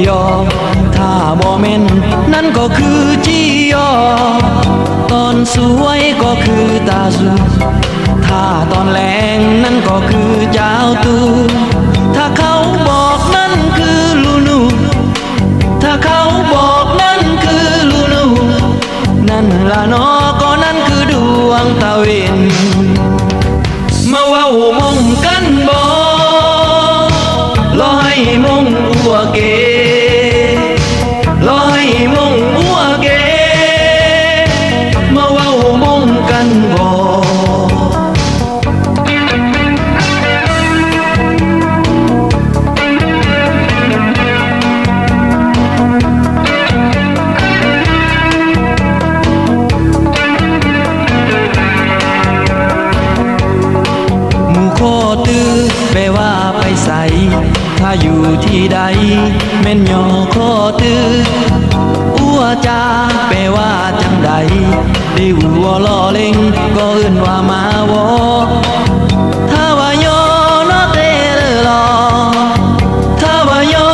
ยอมถ้าบ่แม่นนั่นก็คือจียอตอนสวยก็คือตาสูถ้าตอนแรงนั่นก็คือเจ้าตูถ้าเขาบอกนั่นคือลูนูถ้าเขาบอกนั่นคือลูนูนั่นละเนาะก็นั่นคือดวงตะเวนมาเว้ามงกันบ่รอให้มงอัวเกรอให้มงอัวเกมาเว้ามงกันบ่แปลว่าไปใส่ถ้าอยู่ที่ใดแม่นยอข้อตื้ออัวจาแปลว่าจังใดได้หัวล้อเล่งก็เอื่นว่ามาวอถ้าว่ายอเนาะเตเลอลอถ้าว่ายอ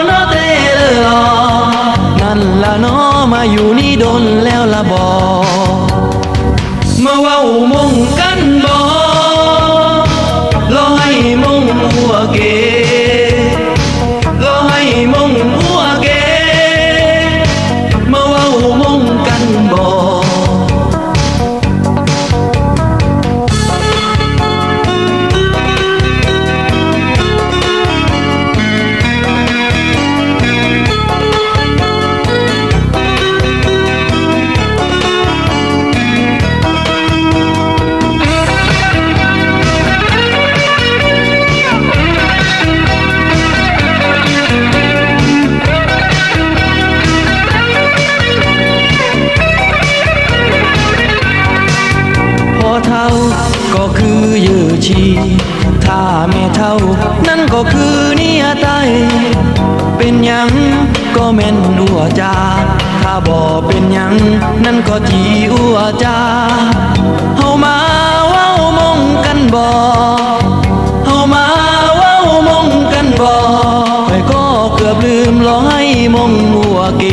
เนาะเตเลอลอนั่นละเนาะมาอยู่นี่โดนแล้วละบอมาเว้ามงกันบ่รอให้มงอัวเกรอให้มงอัวเกมาเว้ามงกันบ่เท่าก็คือเยื่อชีถ้าแม่เท่านั่นก็คือเนียไตเป็นหยังก็แม่นอัวจาถ้าบ่เป็นหยังนั่นก็จีอัวจาเฮามาเว้ามงกันบ่เฮามาเว้ามงกันบ่ข้อยก็เกือบลืมรอให้มงอัวเก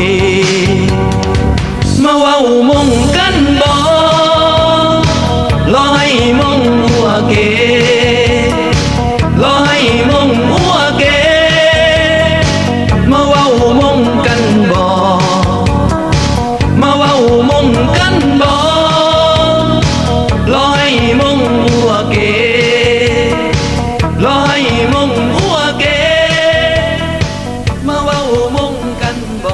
มาเว้ามงกันบ่รอให้มงอัวเกรอให้มงอัวเกมาเว้ามงกันบ่มาเว้ามงกันบ่รอให้มงอัวเกรอให้มงอัวเกมาเว้ามงกันบ่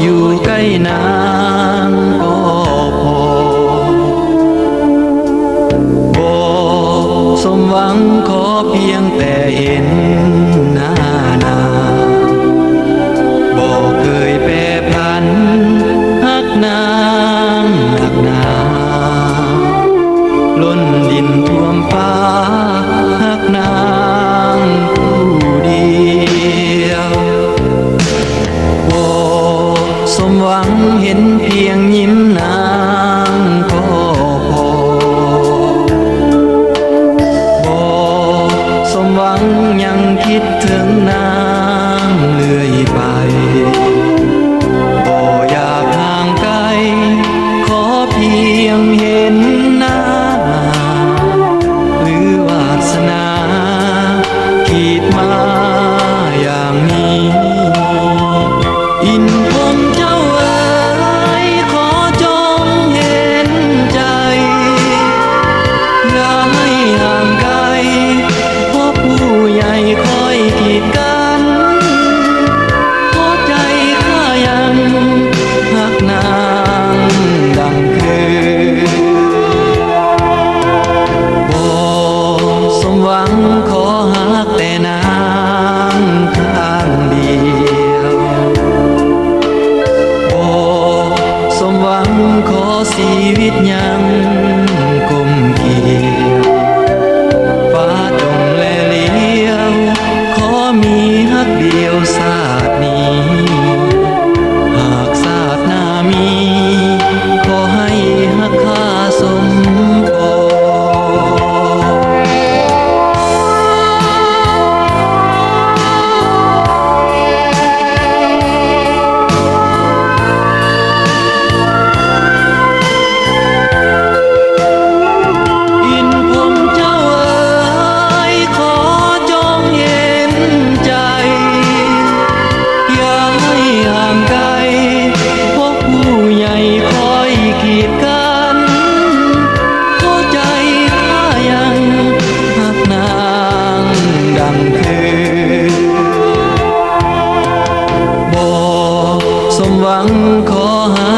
อยู่ใกล้นางก็พอบ่สมหวังขอเพียงแต่เห็นหน้านางบ่เคยแปรผันหักนางหักนาล้นดินท่วมฟ้าหักนางผู้เดียวบ่สมหวังเห็นเพียงยิ้มนางก็พอบ่สมหวังยังคิดถึงนางเรื่อยไปบ่อยากห่างไกลขอเพียงเห็นหน้าหรือวาสนาขีดมาอย่างนี้อินพรหมเจ้าเอ๋ยขอจงเห็นใจอย่าให้ห่างไกลเพราะผู้ใหญ่คอยกีดกันเพราะใจข้ายังหักนางดังคือบ่สมหวังขอหักแต่นางข้างเดียวบ่สมหวังขอชีวิตยังกุมเกี่ยวฟ้าจงแลเลี้ยวขอมีหักเดียวชาตินี้หากชาติหน้ามีขอให้หักข้าสมปอง อินพรหมเจ้าเอ๋ยขอจงเห็นใจอย่าให้ห่างไกลเพราะผู้ใหญ่คอยกีดกันเพราะใจข้ายังหักนางดังคือบ่สมหวังขอหา